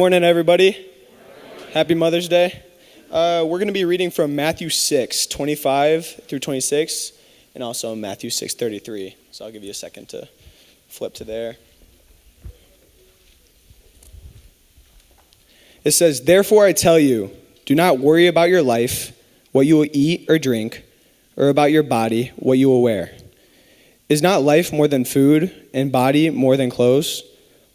Morning, everybody. Happy Mother's Day. We're going to be reading from Matthew 6, 25 through 26, and also Matthew 6, 33. So I'll give you a second to flip to there. It says, "Therefore I tell you, do not worry about your life, what you will eat or drink, or about your body, what you will wear. Is not life more than food, and body more than clothes?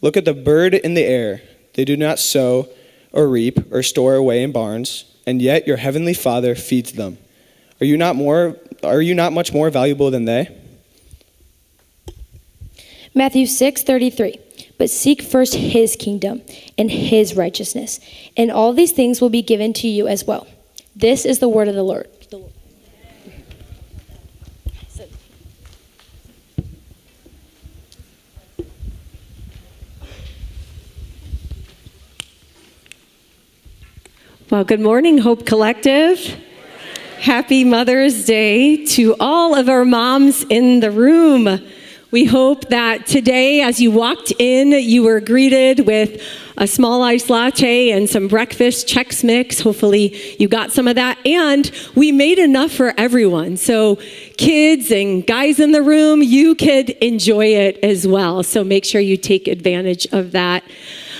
Look at the bird in the air. They do not sow or reap or store away in barns, and yet your heavenly Father feeds them. Are you not much more valuable than they?" Matthew 6:33. "But seek first his kingdom and his righteousness, and all these things will be given to you as well." This is the word of the Lord. Well, good morning, Hope Collective. Happy Mother's Day to all of our moms in the room. We hope that today, as you walked in, you were greeted with a small iced latte and some breakfast Chex Mix. Hopefully you got some of that. And we made enough for everyone. So kids and guys in the room, you could enjoy it as well. So make sure you take advantage of that.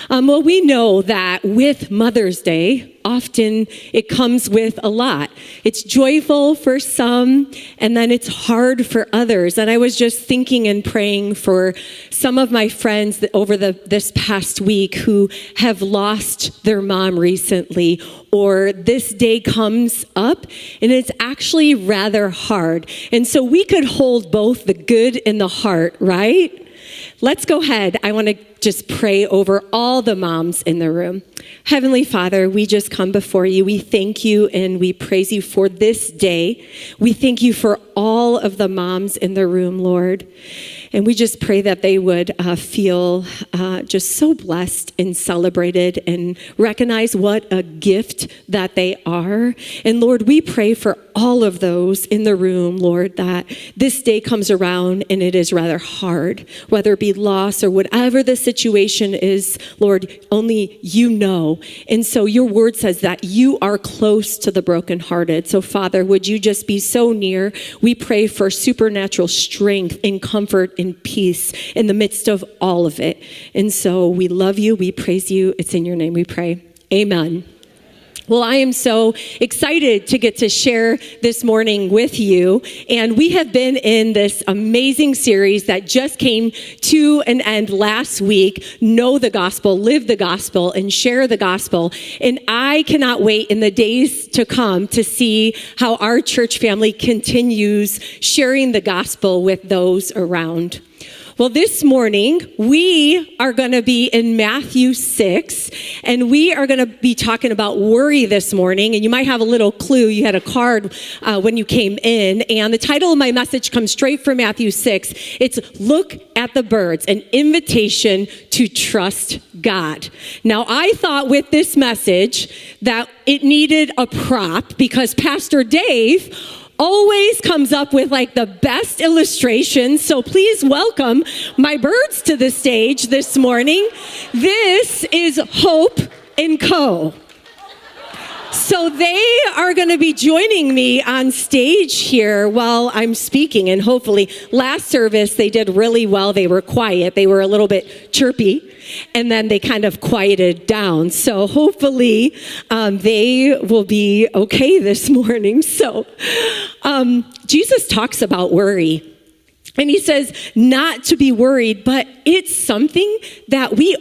Well, we know that with Mother's Day, often it comes with a lot. It's joyful for some, and then it's hard for others. And I was just thinking and praying for some of my friends over this past week who have lost their mom recently, or this day comes up, and it's actually rather hard. And so we could hold both the good and the heart, right? Let's go ahead. I want to just pray over all the moms in the room. Heavenly Father, we just come before you. We thank you and we praise you for this day. We thank you for all of the moms in the room, Lord. And we just pray that they would feel just so blessed and celebrated and recognize what a gift that they are. And Lord, we pray for all of those in the room, Lord, that this day comes around and it is rather hard, whether it be loss or whatever the situation is, Lord, only you know. And so your word says that you are close to the brokenhearted. So Father, would you just be so near? We pray for supernatural strength and comfort and peace in the midst of all of it. And so we love you. We praise you. It's in your name we pray. Amen. Well, I am so excited to get to share this morning with you. And we have been in this amazing series that just came to an end last week, Know the Gospel, Live the Gospel, and Share the Gospel. And I cannot wait in the days to come to see how our church family continues sharing the gospel with those around. Well, this morning, we are going to be in Matthew 6, and we are going to be talking about worry this morning. And you might have a little clue. You had a card when you came in. And the title of my message comes straight from Matthew 6. It's Look at the Birds, an invitation to trust God. Now, I thought with this message that it needed a prop because Pastor Dave always comes up with like the best illustrations. So please welcome my birds to the stage this morning. This is Hope and Co. So they are going to be joining me on stage here while I'm speaking. And hopefully last service, they did really well. They were quiet. They were a little bit chirpy. And then they kind of quieted down. So hopefully they will be okay this morning. So Jesus talks about worry. And he says not to be worried, but it's something that we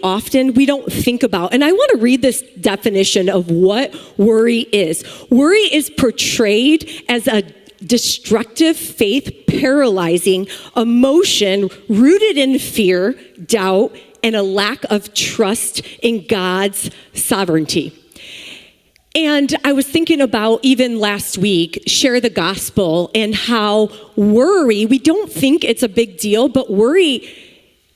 don't think about. And I want to read this definition of what worry is. Worry is portrayed as a destructive, faith-paralyzing emotion rooted in fear, doubt, and a lack of trust in God's sovereignty. And I was thinking about even last week, share the gospel and how worry, we don't think it's a big deal, but worry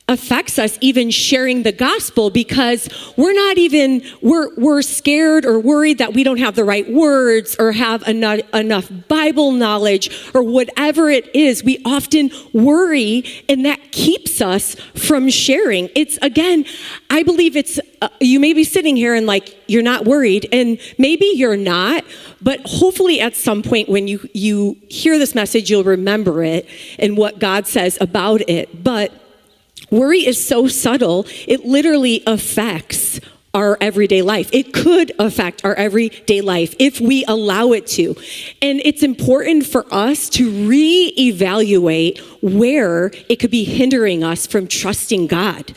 affects us even sharing the gospel, because we're scared or worried that we don't have the right words or have enough Bible knowledge or whatever it is. We often worry, and that keeps us from sharing. I believe you may be sitting here and you're not worried, and maybe you're not, but hopefully at some point when you hear this message, you'll remember it and what God says about it. But worry is so subtle, it literally affects our everyday life. It could affect our everyday life if we allow it to. And it's important for us to reevaluate where it could be hindering us from trusting God.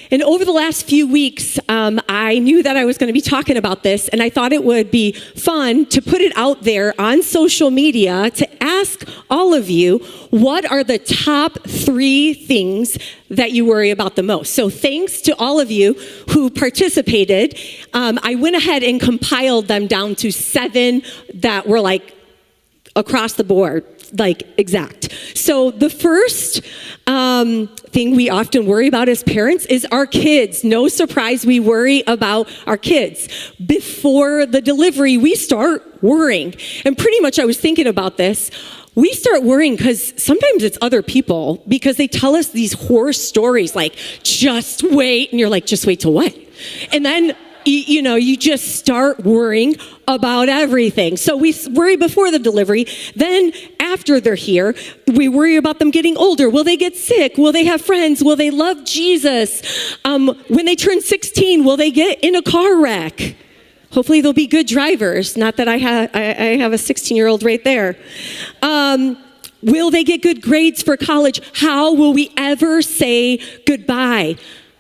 And over the last few weeks, I knew that I was going to be talking about this, and I thought it would be fun to put it out there on social media to ask all of you, what are the top 3 things that you worry about the most? So thanks to all of you who participated. I went ahead and compiled them down to 7 that were across the board, exact. So the first thing we often worry about as parents is our kids. No surprise, we worry about our kids. Before the delivery, we start worrying. And pretty much I was thinking about this. We start worrying because sometimes it's other people, because they tell us these horror stories just wait. And you're just wait till what? And then you just start worrying about everything. So we worry before the delivery. Then after they're here, we worry about them getting older. Will they get sick? Will they have friends? Will they love Jesus? When they turn 16, will they get in a car wreck? Hopefully they'll be good drivers. Not that I have a 16-year-old right there. Will they get good grades for college? How will we ever say goodbye?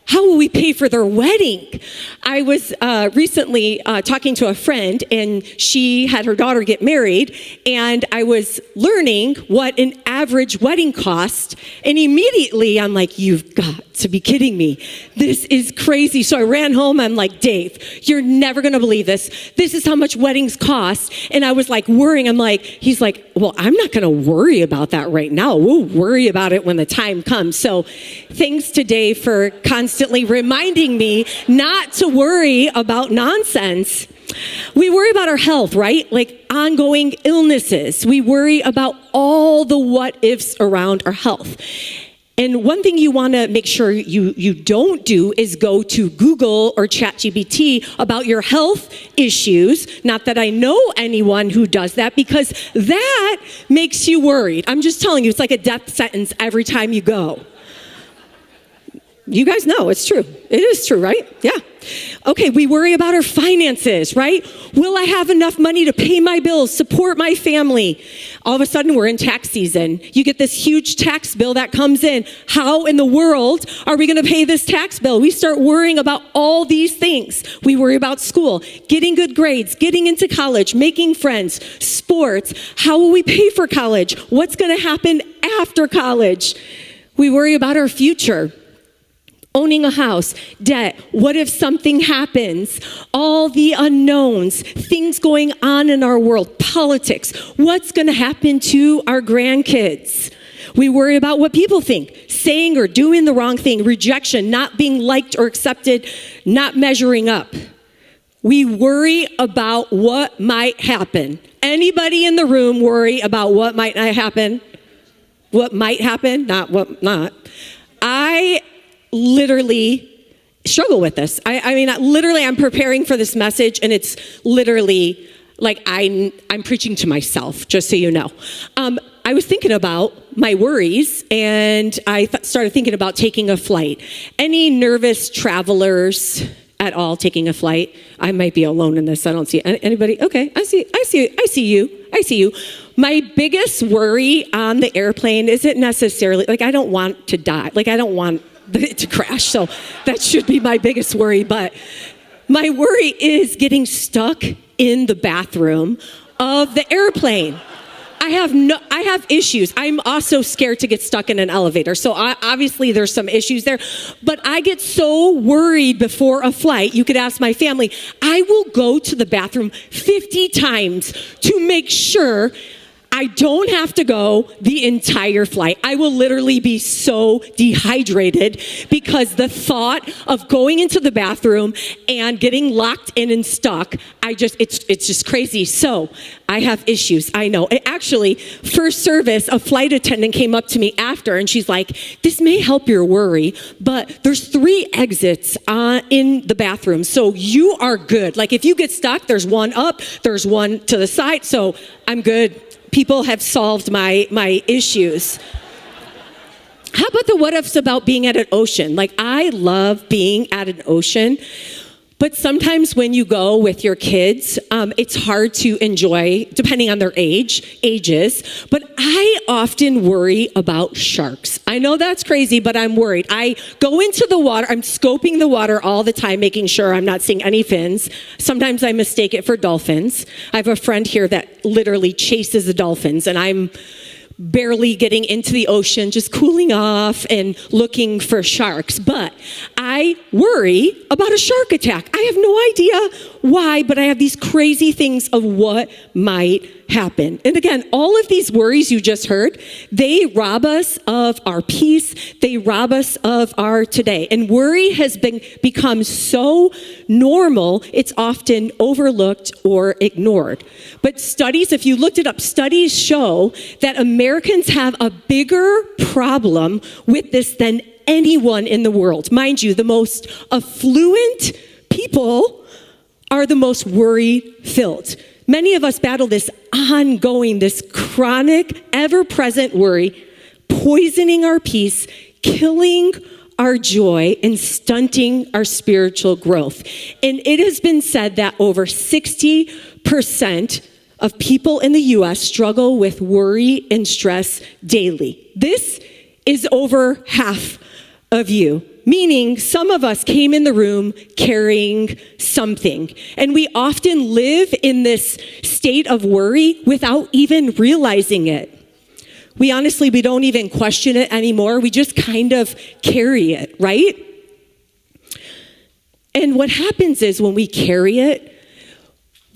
How will we pay for their wedding? I was recently talking to a friend, and she had her daughter get married, and I was learning what an average wedding cost, and immediately I'm you've got to be kidding me. This is crazy. So I ran home. I'm Dave, you're never going to believe this. This is how much weddings cost. And I was worrying. He's well, I'm not going to worry about that right now. We'll worry about it when the time comes. So thanks to Dave for constantly reminding me not to worry about nonsense. We worry about our health, right? Ongoing illnesses. We worry about all the what-ifs around our health. And one thing you want to make sure you don't do is go to Google or ChatGPT about your health issues. Not that I know anyone who does that, because that makes you worried. I'm just telling you, it's like a death sentence every time you go. You guys know it's true. It is true, right? Yeah. Okay, we worry about our finances, right? Will I have enough money to pay my bills, support my family? All of a sudden, we're in tax season. You get this huge tax bill that comes in. How in the world are we going to pay this tax bill? We start worrying about all these things. We worry about school, getting good grades, getting into college, making friends, sports. How will we pay for college? What's going to happen after college? We worry about our future. Owning a house, debt, what if something happens? All the unknowns, things going on in our world, politics, what's going to happen to our grandkids? We worry about what people think, saying or doing the wrong thing, rejection, not being liked or accepted, not measuring up. We worry about what might happen. Anybody in the room worry about what might not happen? What might happen, not what not. I literally struggle with this. I'm preparing for this message, and it's literally I'm preaching to myself, just so you know. I was thinking about my worries, and I started thinking about taking a flight. Any nervous travelers at all taking a flight? I might be alone in this. I don't see anybody. Okay, I see you. My biggest worry on the airplane isn't necessarily, I don't want to die. I don't want it to crash. So that should be my biggest worry. But my worry is getting stuck in the bathroom of the airplane. I have issues. I'm also scared to get stuck in an elevator. So obviously there's some issues there. But I get so worried before a flight. You could ask my family. I will go to the bathroom 50 times to make sure I don't have to go the entire flight. I will literally be so dehydrated because the thought of going into the bathroom and getting locked in and stuck, it's just crazy. So I have issues, I know. And actually, first service, a flight attendant came up to me after and she's like, this may help your worry, but there's 3 exits in the bathroom. So you are good. Like if you get stuck, there's one up, there's one to the side. So I'm good. People have solved my issues. How about the what-ifs about being at an ocean? Like, I love being at an ocean, but sometimes when you go with your kids, it's hard to enjoy, depending on their ages. But I often worry about sharks. I know that's crazy, but I'm worried. I go into the water, I'm scoping the water all the time, making sure I'm not seeing any fins. Sometimes I mistake it for dolphins. I have a friend here that literally chases the dolphins, and I'm barely getting into the ocean, just cooling off and looking for sharks. But I worry about a shark attack. I have no idea why, but I have these crazy things of what might happen. And again, all of these worries you just heard, they rob us of our peace. They rob us of our today. And worry has become so normal, it's often overlooked or ignored. But studies, if you looked it up, studies show that Americans have a bigger problem with this than anyone in the world. Mind you, the most affluent people are the most worry-filled. Many of us battle this ongoing, this chronic, ever-present worry, poisoning our peace, killing our joy, and stunting our spiritual growth. And it has been said that over 60% of people in the U.S. struggle with worry and stress daily. This is over half of you. Meaning some of us came in the room carrying something. And we often live in this state of worry without even realizing it. We don't even question it anymore. We just kind of carry it, right? And what happens is when we carry it,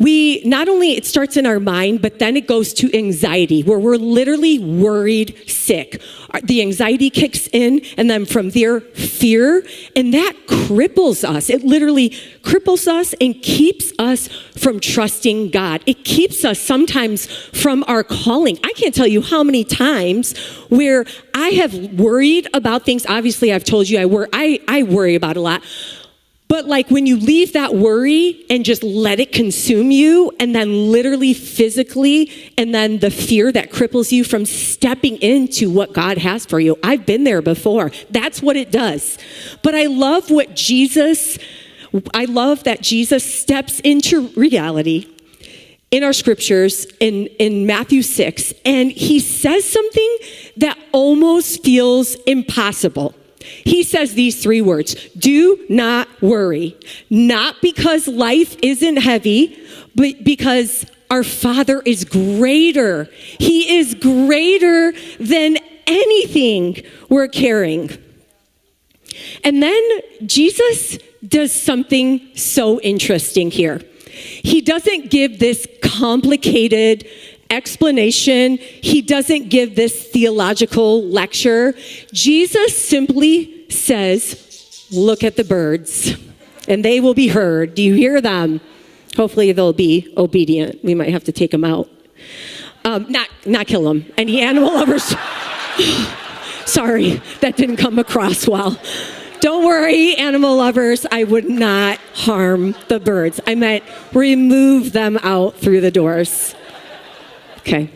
it starts in our mind, but then it goes to anxiety, where we're literally worried sick. The anxiety kicks in, and then from there, fear, and that cripples us. It literally cripples us and keeps us from trusting God. It keeps us sometimes from our calling. I can't tell you how many times where I have worried about things. Obviously, I've told you I worry about a lot. But like when you leave that worry and just let it consume you, and then literally physically, and then the fear that cripples you from stepping into what God has for you. I've been there before. That's what it does. But I love that Jesus steps into reality in our scriptures in Matthew 6, and he says something that almost feels impossible. He says these 3 words: do not worry. Not because life isn't heavy, but because our Father is greater. He is greater than anything we're carrying. And then Jesus does something so interesting here. He doesn't give this complicated explanation. He doesn't give this theological lecture. Jesus simply says, look at the birds, and they will be heard. Do you hear them? Hopefully they'll be obedient. We might have to take them out. Not kill them. Any animal lovers? Sorry, that didn't come across well. Don't worry, animal lovers. I would not harm the birds. I meant remove them out through the doors. Okay,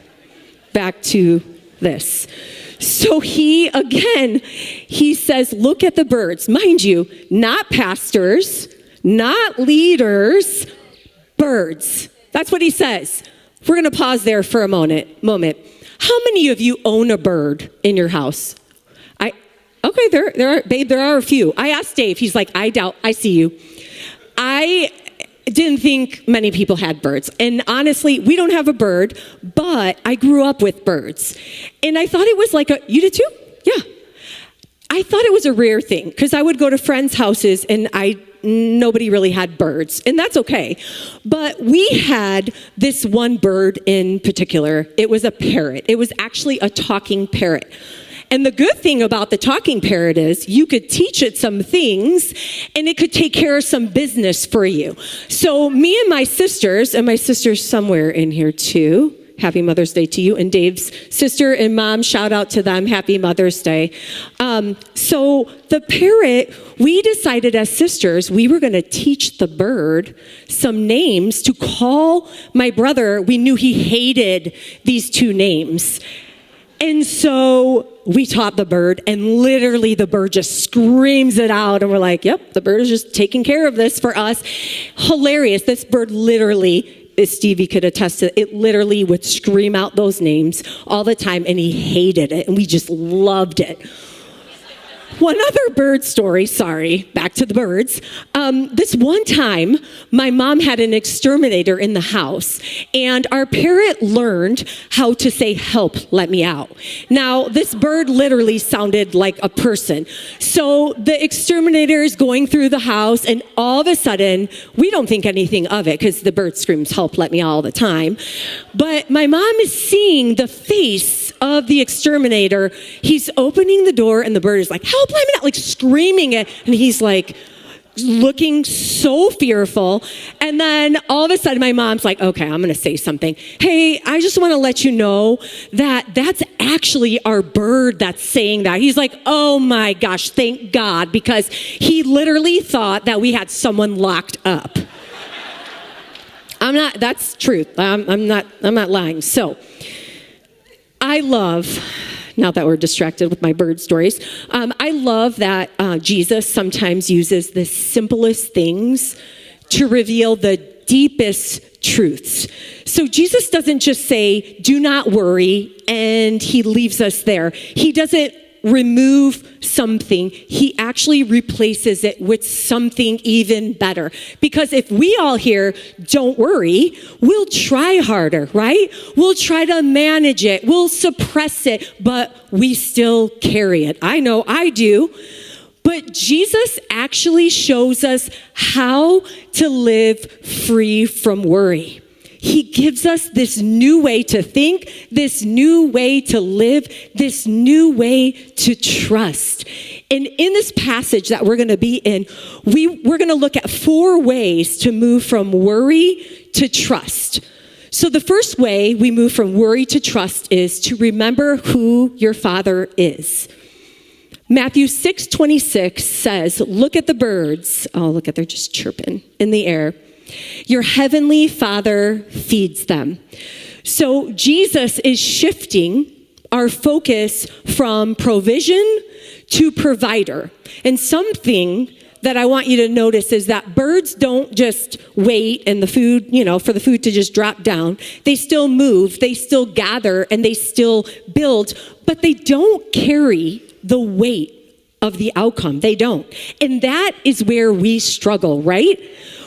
back to this. So he says, look at the birds. Mind you, not pastors, not leaders, birds. That's what he says. We're going to pause there for a moment. How many of you own a bird in your house? Okay, there are a few. I asked Dave. He's like, I doubt. I see you. I didn't think many people had birds. And honestly, we don't have a bird, but I grew up with birds. And I thought it was you did too? Yeah. I thought it was a rare thing because I would go to friends' houses and nobody really had birds, and that's okay. But we had this one bird in particular. It was a parrot. It was actually a talking parrot. And the good thing about the talking parrot is you could teach it some things and it could take care of some business for you. So me and my sisters somewhere in here too. Happy Mother's Day to you. And Dave's sister and mom, shout out to them. Happy Mother's Day. So the parrot, we decided as sisters, we were going to teach the bird some names to call my brother. We knew he hated these two names. And so we taught the bird, and literally the bird just screams it out. And we're like, yep, the bird is just taking care of this for us. Hilarious. This bird literally, as Stevie could attest to, it literally would scream out those names all the time, and he hated it, and we just loved it. One other bird story, sorry, back to the birds. This one time, my mom had an exterminator in the house, and our parrot learned how to say, help, let me out. Now, this bird literally sounded like a person. So the exterminator is going through the house, and all of a sudden, we don't think anything of it, because the bird screams, help, let me out all the time. But my mom is seeing the face of the exterminator. He's opening the door, and the bird is like, help, let me out, like screaming it. And he's like looking so fearful. And then all of a sudden my mom's like, okay, I'm going to say something. Hey, I just want to let you know that that's actually our bird that's saying that. He's like, oh my gosh, thank God, because he literally thought that we had someone locked up. That's truth. I'm not lying. So I love, now that we're distracted with my bird stories, I love that Jesus sometimes uses the simplest things to reveal the deepest truths. So Jesus doesn't just say, do not worry, and he leaves us there. He doesn't remove something. He actually replaces it with something even better. Because if we all hear, don't worry, we'll try harder, right? We'll try to manage it. We'll suppress it, but we still carry it. I know I do. But Jesus actually shows us how to live free from worry. He gives us this new way to think, this new way to live, this new way to trust. And in this passage that we're going to be in, we're going to look at 4 ways to move from worry to trust. So the first way we move from worry to trust is to remember who your Father is. Matthew 6:26 says, look at the birds. Oh, look at, they're just chirping in the air. Your heavenly Father feeds them. So Jesus is shifting our focus from provision to provider. And something that I want you to notice is that birds don't just wait and the food, for the food to just drop down. They still move, they still gather, and they still build, but they don't carry the weight of the outcome. They don't. And that is where we struggle, right?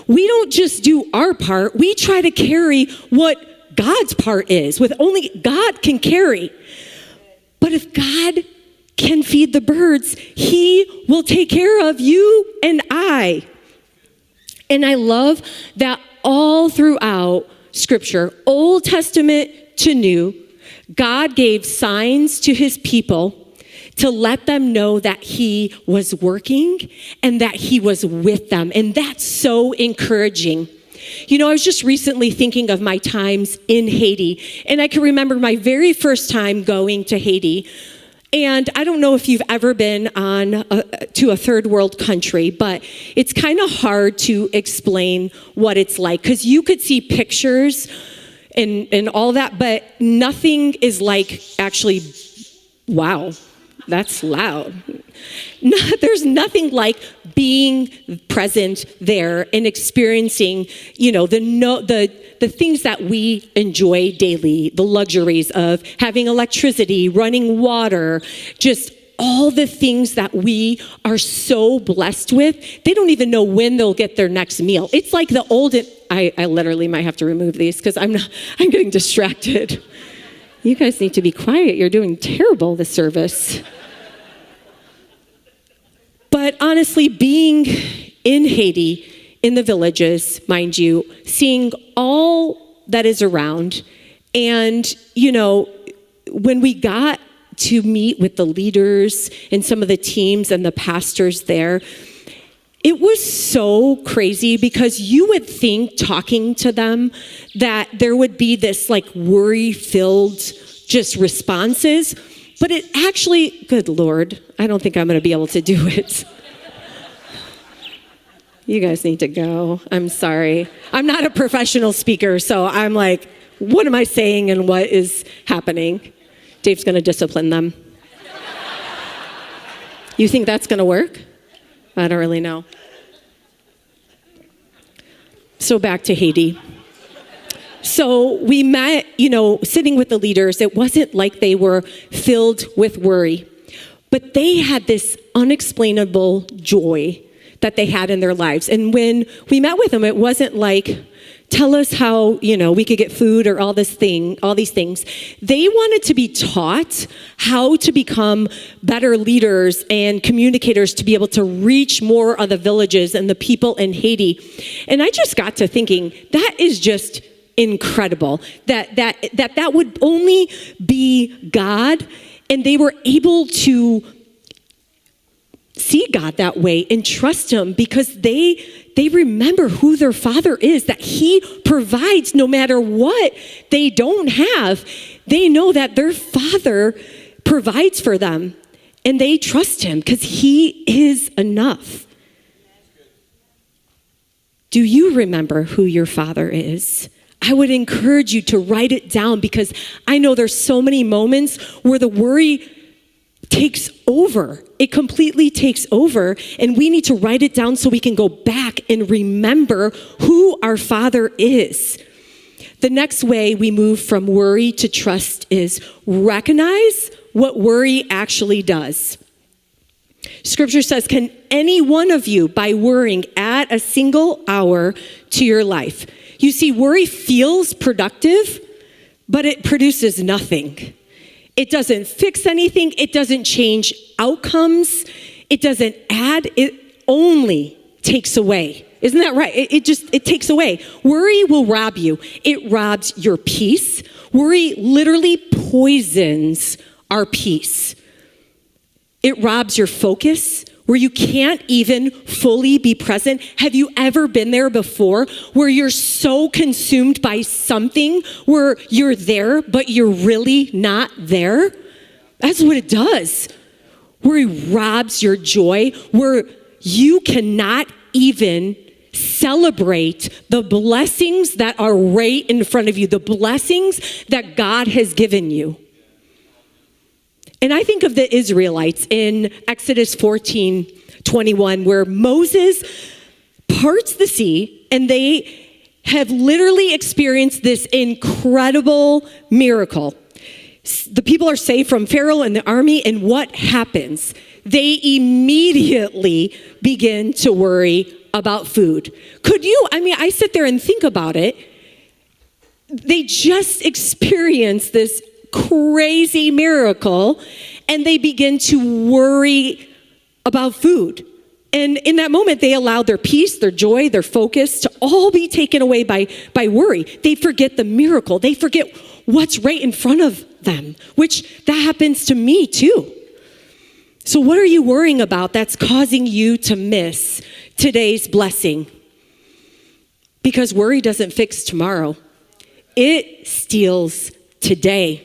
We don't just do our part. We try to carry what God's part is, with only God can carry. But if God can feed the birds, he will take care of you and I. And I love that all throughout Scripture, Old Testament to New, God gave signs to his people to let them know that he was working and that he was with them. And that's so encouraging. I was just recently thinking of my times in Haiti, and I can remember my very first time going to Haiti. And I don't know if you've ever been to a third world country, but it's kind of hard to explain what it's like, because you could see pictures and all that, but nothing is like actually, wow. That's loud. There's nothing like being present there and experiencing, the things that we enjoy daily, the luxuries of having electricity, running water, just all the things that we are so blessed with. They don't even know when they'll get their next meal. It's like the old, I literally might have to remove these because I'm getting distracted. You guys need to be quiet. You're doing terrible this service. But honestly, being in Haiti, in the villages, mind you, seeing all that is around. And, when we got to meet with the leaders and some of the teams and the pastors there, it was so crazy because you would think talking to them that there would be this like worry-filled just responses, but it actually, good Lord, I don't think I'm going to be able to do it. You guys need to go. I'm sorry. I'm not a professional speaker, so I'm like, what am I saying and what is happening? Dave's going to discipline them. You think that's going to work? I don't really know. So back to Haiti. So we met, sitting with the leaders. It wasn't like they were filled with worry, but they had this unexplainable joy that they had in their lives. And when we met with them, it wasn't like, tell us how, we could get food or all these things. They wanted to be taught how to become better leaders and communicators to be able to reach more of the villages and the people in Haiti. And I just got to thinking, that is just incredible that would only be God, and they were able to see God that way and trust him because they remember who their Father is, that he provides no matter what they don't have. They know that their Father provides for them, and they trust him because he is enough. Do you remember who your Father is? I would encourage you to write it down because I know there's so many moments where the worry takes over. It completely takes over, and we need to write it down so we can go back and remember who our Father is. The next way we move from worry to trust is recognize what worry actually does. Scripture says, can any one of you, by worrying, add a single hour to your life? You see, worry feels productive, but it produces nothing. It doesn't fix anything. It doesn't change outcomes. It doesn't add. It only takes away. Isn't that right? It takes away. Worry will rob you. It robs your peace. Worry literally poisons our peace. It robs your focus, where you can't even fully be present. Have you ever been there before, where you're so consumed by something where you're there, but you're really not there? That's what it does. Where it robs your joy, where you cannot even celebrate the blessings that are right in front of you, the blessings that God has given you. And I think of the Israelites in Exodus 14:21, where Moses parts the sea, and they have literally experienced this incredible miracle. The people are saved from Pharaoh and the army, and what happens? They immediately begin to worry about food. I sit there and think about it. They just experienced this crazy miracle, and they begin to worry about food. And in that moment, they allowed their peace, their joy, their focus to all be taken away by worry. They forget the miracle. They forget what's right in front of them, which that happens to me too. So what are you worrying about that's causing you to miss today's blessing? Because worry doesn't fix tomorrow. It steals today.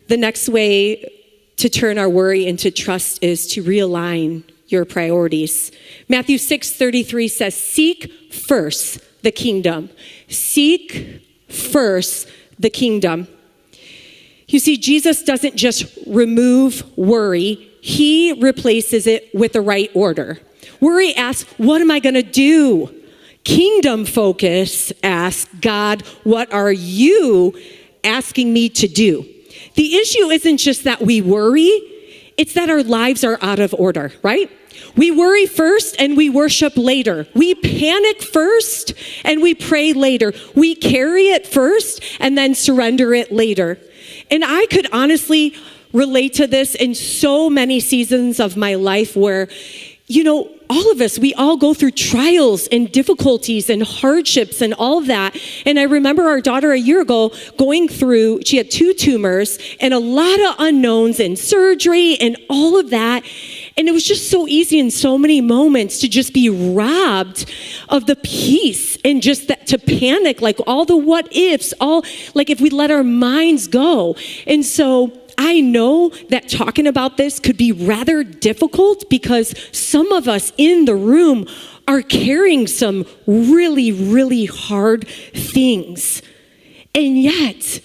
The next way to turn our worry into trust is to realign your priorities. Matthew 6:33 says, seek first the kingdom. Seek first the kingdom. You see, Jesus doesn't just remove worry. He replaces it with the right order. Worry asks, what am I going to do? Kingdom focus asks, God, what are you asking me to do? The issue isn't just that we worry, it's that our lives are out of order, right? We worry first and we worship later. We panic first and we pray later. We carry it first and then surrender it later. And I could honestly relate to this in so many seasons of my life where, all of us, we all go through trials and difficulties and hardships and all of that. And I remember our daughter a year ago she had 2 tumors and a lot of unknowns and surgery and all of that. And it was just so easy in so many moments to just be robbed of the peace and just to panic, like all the what ifs, like if we let our minds go. And so I know that talking about this could be rather difficult because some of us in the room are carrying some really, really hard things. And yet,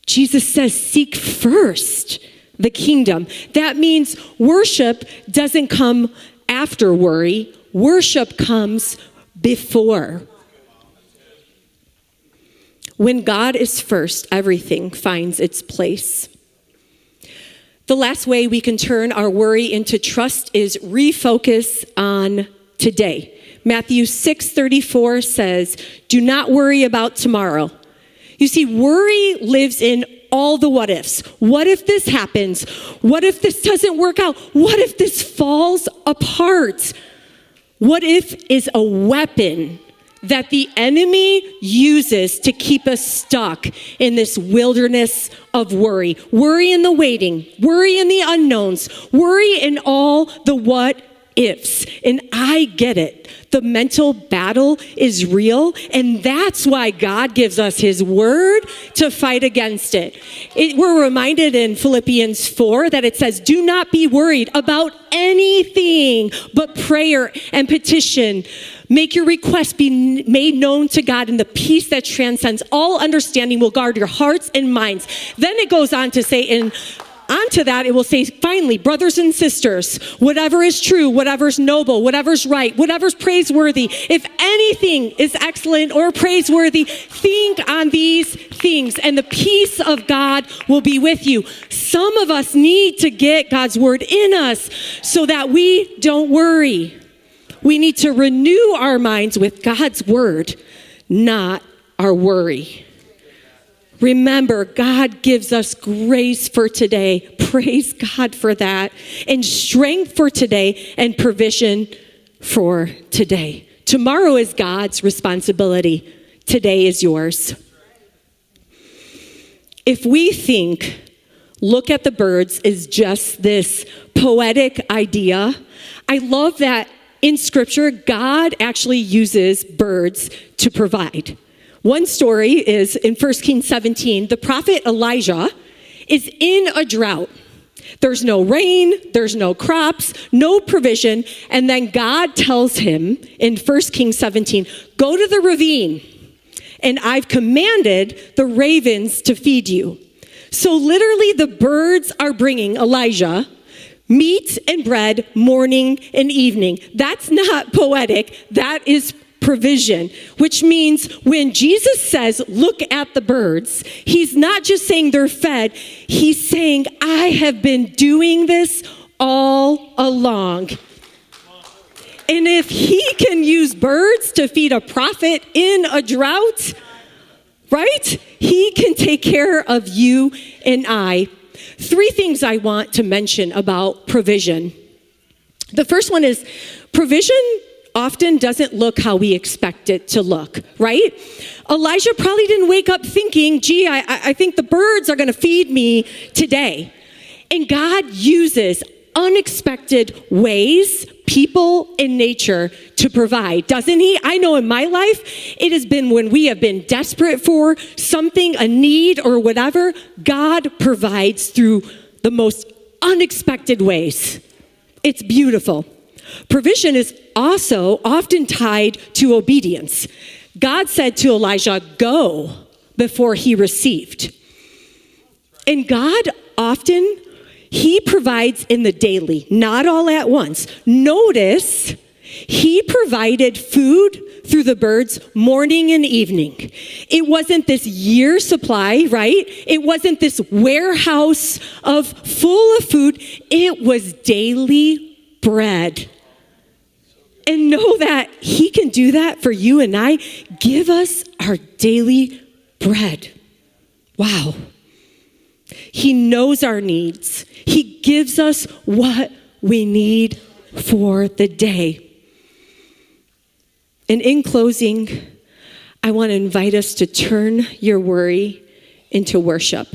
Jesus says, seek first the kingdom. That means worship doesn't come after worry. Worship comes before. When God is first, everything finds its place. The last way we can turn our worry into trust is refocus on today. Matthew 6:34 says, do not worry about tomorrow. You see, worry lives in all the what ifs. What if this happens? What if this doesn't work out? What if this falls apart? What if is a weapon that the enemy uses to keep us stuck in this wilderness of worry. Worry in the waiting, worry in the unknowns, worry in all the what ifs. And I get it. The mental battle is real, and that's why God gives us his word to fight against it. We're reminded in Philippians 4 that it says, do not be worried about anything but prayer and petition. Make your requests be made known to God, and the peace that transcends all understanding will guard your hearts and minds. Then it goes on to say onto that, it will say, finally, brothers and sisters, whatever is true, whatever's noble, whatever's right, whatever's praiseworthy, if anything is excellent or praiseworthy, think on these things, and the peace of God will be with you. Some of us need to get God's word in us so that we don't worry. We need to renew our minds with God's word, not our worry. Remember, God gives us grace for today. Praise God for that. And strength for today and provision for today. Tomorrow is God's responsibility. Today is yours. If we think, look at the birds, is just this poetic idea, I love that in Scripture, God actually uses birds to provide. One story is in 1 Kings 17, the prophet Elijah is in a drought. There's no rain, there's no crops, no provision, and then God tells him in 1 Kings 17, go to the ravine, and I've commanded the ravens to feed you. So literally the birds are bringing Elijah meat and bread morning and evening. That's not poetic, that is provision, which means when Jesus says, look at the birds, he's not just saying they're fed, he's saying, I have been doing this all along. And if he can use birds to feed a prophet in a drought, right? He can take care of you and I. 3 things I want to mention about provision. The first one is provision often doesn't look how we expect it to look, right? Elijah probably didn't wake up thinking, gee, I think the birds are going to feed me today. And God uses unexpected ways, people, and nature to provide, doesn't he? I know in my life, it has been when we have been desperate for something, a need or whatever, God provides through the most unexpected ways. It's beautiful. Provision is also often tied to obedience. God said to Elijah, go, before he received. And God often, he provides in the daily, not all at once. Notice, he provided food through the birds morning and evening. It wasn't this year supply, right? It wasn't this warehouse full of food. It was daily bread. And know that he can do that for you and I. Give us our daily bread. Wow. He knows our needs. He gives us what we need for the day. And in closing, I want to invite us to turn your worry into worship.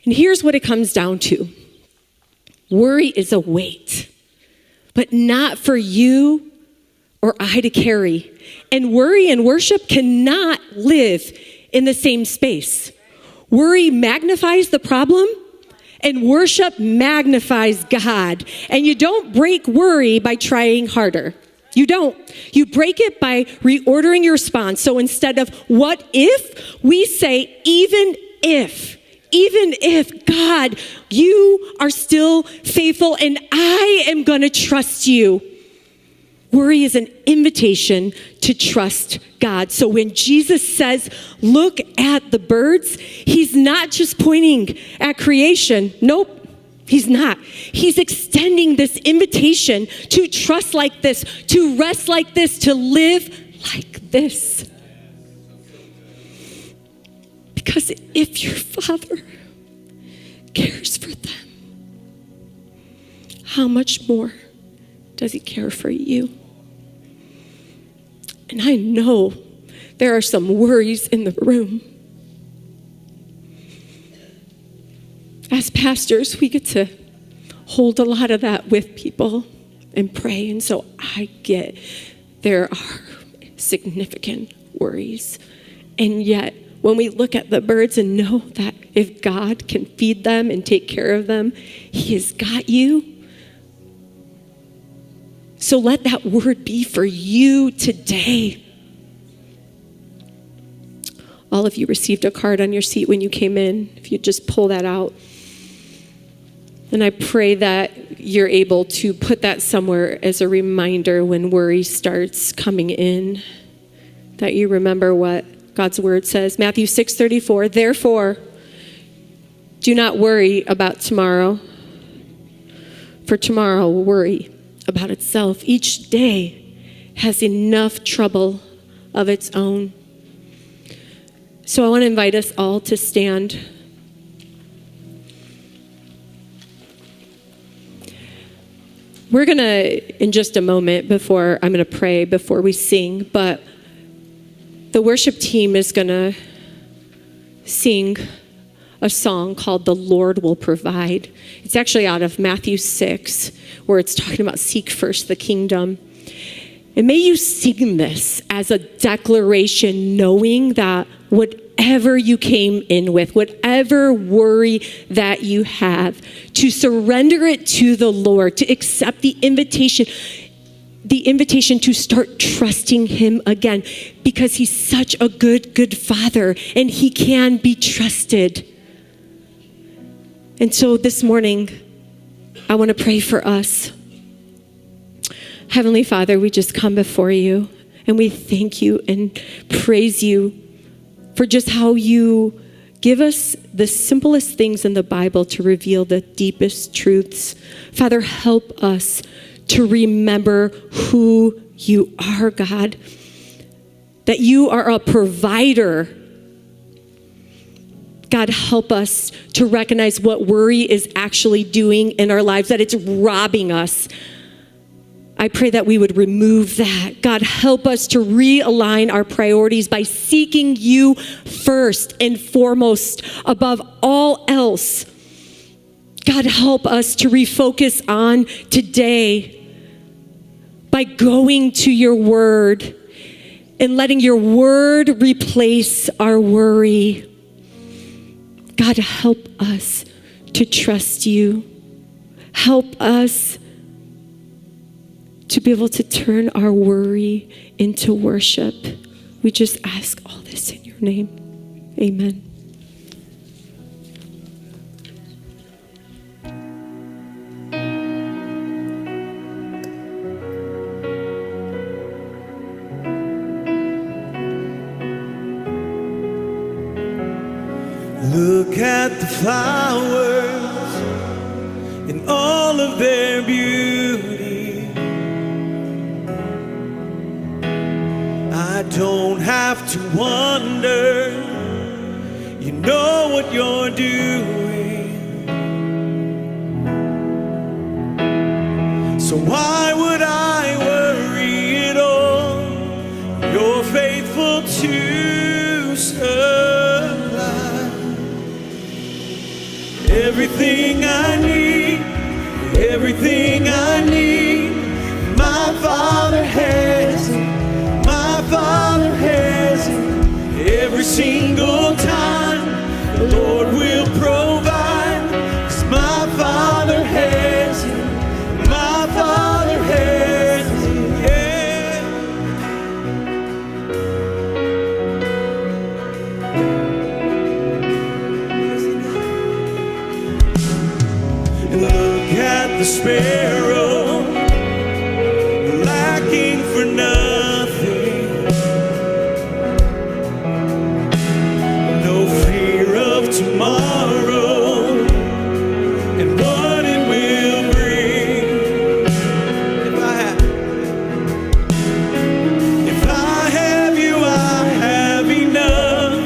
And here's what it comes down to. Worry is a weight, but not for you or I to carry. And worry and worship cannot live in the same space. Worry magnifies the problem, and worship magnifies God. And you don't break worry by trying harder. You don't. You break it by reordering your response. So instead of what if, we say even if, God, you are still faithful and I am going to trust you. Worry is an invitation to trust God. So when Jesus says, look at the birds, he's not just pointing at creation. Nope. He's not. He's extending this invitation to trust like this, to rest like this, to live like this. Because if your Father cares for them, how much more does he care for you? And I know there are some worries in the room. As pastors, we get to hold a lot of that with people and pray. And so I get there are significant worries. And yet, when we look at the birds and know that if God can feed them and take care of them, he has got you. So let that word be for you today. All of you received a card on your seat when you came in. If you just pull that out. And I pray that you're able to put that somewhere as a reminder when worry starts coming in, that you remember what God's word says. Matthew 6:34, therefore, do not worry about tomorrow, for tomorrow will worry about itself. Each day has enough trouble of its own. So I want to invite us all to stand. We're going to, in just a moment, I'm going to pray before we sing, but the worship team is going to sing a song called The Lord Will Provide. It's actually out of Matthew 6, where it's talking about seek first the kingdom. And may you sing this as a declaration, knowing that whatever you came in with, whatever worry that you have, to surrender it to the Lord, to accept the invitation to start trusting him again, because he's such a good Father and he can be trusted. And so this morning, I want to pray for us. Heavenly Father, we just come before you and we thank you and praise you for just how you give us the simplest things in the Bible to reveal the deepest truths. Father, help us to remember who you are, God, that you are a provider. God, help us to recognize what worry is actually doing in our lives, that it's robbing us. I pray that we would remove that. God, help us to realign our priorities by seeking you first and foremost above all else. God, help us to refocus on today by going to your word and letting your word replace our worry. God, help us to trust you. Help us to be able to turn our worry into worship. We just ask all this in your name. Amen. Look at the flowers in all of their beauty. I don't have to wonder, you know what you're doing. So why Everything I need, my Father has it. My Father has it. Every single time the Lord will provide, 'cause my Father has it. My Father has it. Yeah. And look at the sparrow, lacking for nothing. No fear of tomorrow and what it will bring. If I have you, I have enough.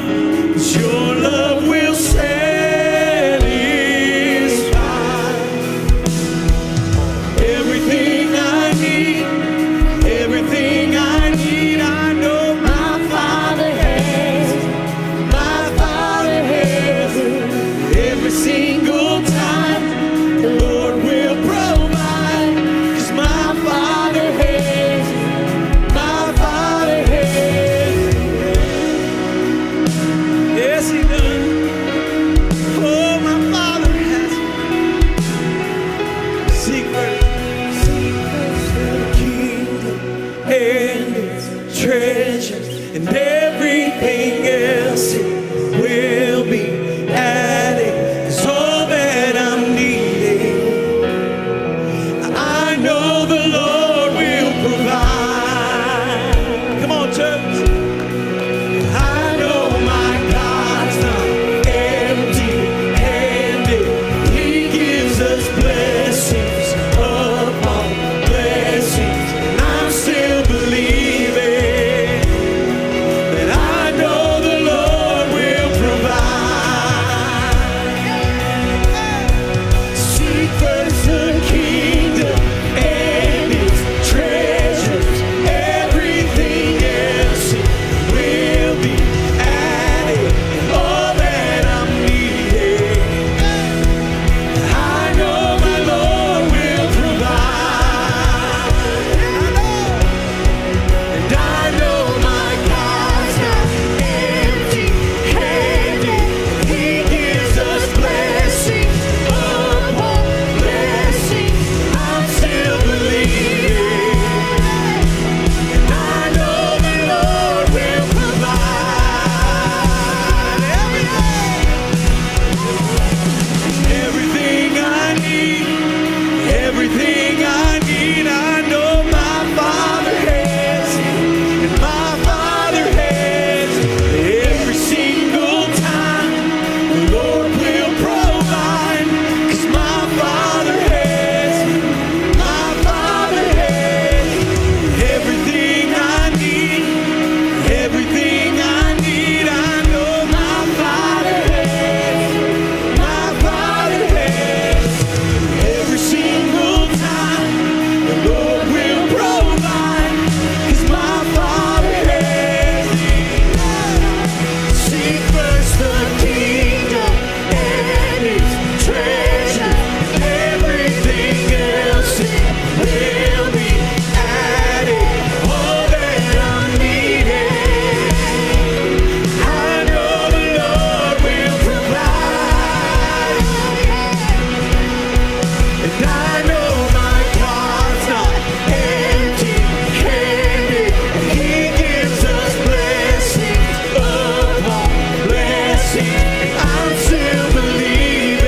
'Cause your love will satisfy. Everything I need, everything I need, I know my Father has it. My Father has it. Every single time the Lord will provide, 'cause my Father has it. My Father has it. Yes, He does. Oh, my Father has it. Seek first the kingdom and its treasures, and everything else it will be added. 'Cause all that I'm needing, I know the Lord will provide. Come on, church. I know my God's not empty-handed. He gives us blessings upon blessings. And I'm still believing that I know the Lord will provide. Seek first the kingdom and its treasures. Everything else will be added. And all that I'm needing, I know my Lord will provide. And I know my God's not empty-handed. He gives us blessings upon blessings. I'm still believing, and I know the Lord will provide everything I need. Everything I need, I know my Father has it. And my Father has it. Every single time the Lord will provide, 'cause my Father has it. My Father has it. Everything I need, everything I need, I know my Father has it. My Father has it. Every single time the Lord will provide, 'cause my Father has it. Seek first the kingdom and its treasure. Everything else will be added. All that I'm needing, I know the Lord will provide. And I know my God's not empty-handed. He gives us blessings upon blessings. And I'm still believing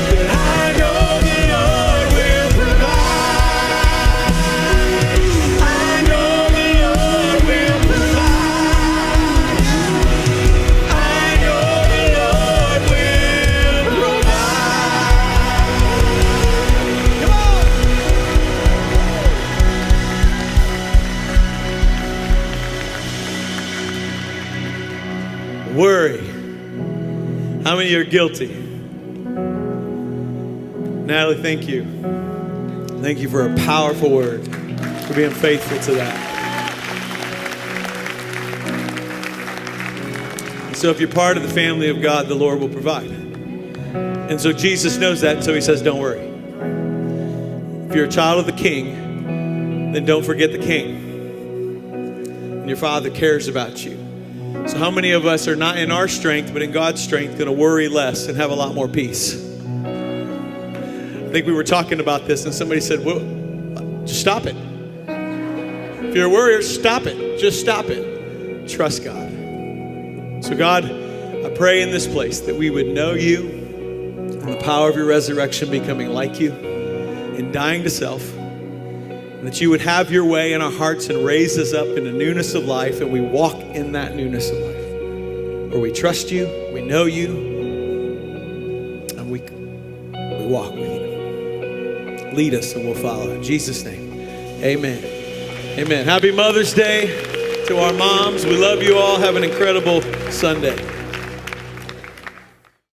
that I know the Lord will provide. I know the Lord will provide. I know the Lord will provide. Come on. Worry. How many are guilty? Natalie, thank you. Thank you for a powerful word, for being faithful to that. So if you're part of the family of God, the Lord will provide. And so Jesus knows that, and so he says, don't worry. If you're a child of the King, then don't forget the King. And your Father cares about you. So how many of us are not in our strength, but in God's strength, going to worry less and have a lot more peace? I think we were talking about this, and somebody said, well, just stop it. If you're a worrier, stop it. Just stop it. Trust God. So God, I pray in this place that we would know you and the power of your resurrection, becoming like you and dying to self, and that you would have your way in our hearts and raise us up into newness of life, and we walk in that newness of life, where we trust you, we know you, and we walk with you. Lead us and we'll follow. In Jesus' name, amen. Amen. Happy Mother's Day to our moms. We love you all. Have an incredible Sunday.